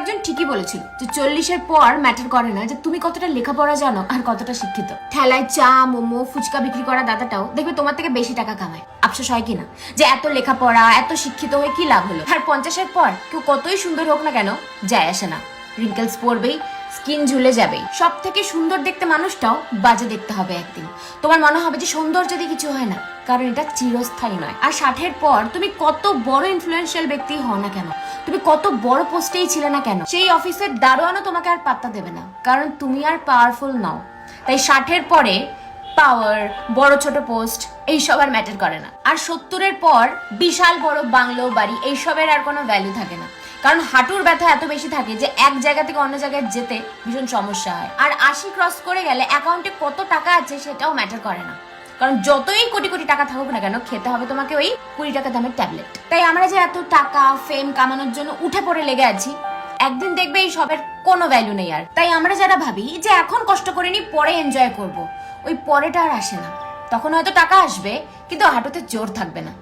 একজন ঠিকই বলেছিল যে 40-এর পর ম্যাটার করে না যে তুমি কতটা লেখাপড়া জানো আর কতটা শিক্ষিত। ঠেলায় চা মোমো ফুচকা বিক্রি করা দাদাটাও দেখবে তোমার থেকে বেশি টাকা কামায়। আফসোস হয় কিনা যে এত লেখাপড়া এত শিক্ষিত হয়ে কি লাভ হলো? আর 50-এর পর কেউ কতই সুন্দর হোক না কেন যায় আসে না, রিঙ্কেলস পড়বেই, স্কিন ঝুলে যাবেই। সব থেকে সুন্দর দেখতে মানুষটাও বাজে দেখতে হবে একদিন। তোমার মনে হবে যে সৌন্দর্য দিয়ে কিছু হয় না, কারণ এটা চিরস্থায়ী নয়। আর 60-এর পর তুমি কত বড় ইনফ্লুয়েন্সিয়াল ব্যক্তি হও না কেন, তুমি কত বড় পোস্টেই ছিলে না কেন, সেই অফিসের দারোয়ানও তোমাকে আর পাত্তা দেবে না, কারণ তুমি আর পাওয়ারফুল নাও। তাই 60-এর পরে পাওয়ার, বড় ছোট পোস্ট এইসব আর ম্যাটার করে না। আর 70-এর পর বিশাল বড় বাংলো বাড়ি এইসবের আর কোনো ভ্যালু থাকে না, কারণ হাঁটুর ব্যথা এত বেশি থাকে যে এক জায়গা থেকে অন্য জায়গায় যেতে ভীষণ সমস্যা হয়। আর 80 ক্রস করে গেলে অ্যাকাউন্টে কত টাকা আছে সেটাও ম্যাটার করে না, কারণ যতই কোটি কোটি টাকা থাকুক না কেন খেতে হবে তোমাকে ওই 20 টাকা দামের ট্যাবলেট। তাই আমরা যে এত টাকা ফেম কামানোর জন্য উঠে পড়ে লেগে আছি, একদিন দেখবে এই সবের কোনো ভ্যালু নেই আর। তাই আমরা যারা ভাবি যে এখন কষ্ট করে নি পরে এনজয় করব, ওই পরেটা আর আসে না। তখন হয়তো টাকা আসবে কিন্তু হাঁটুতে জোর থাকবে না।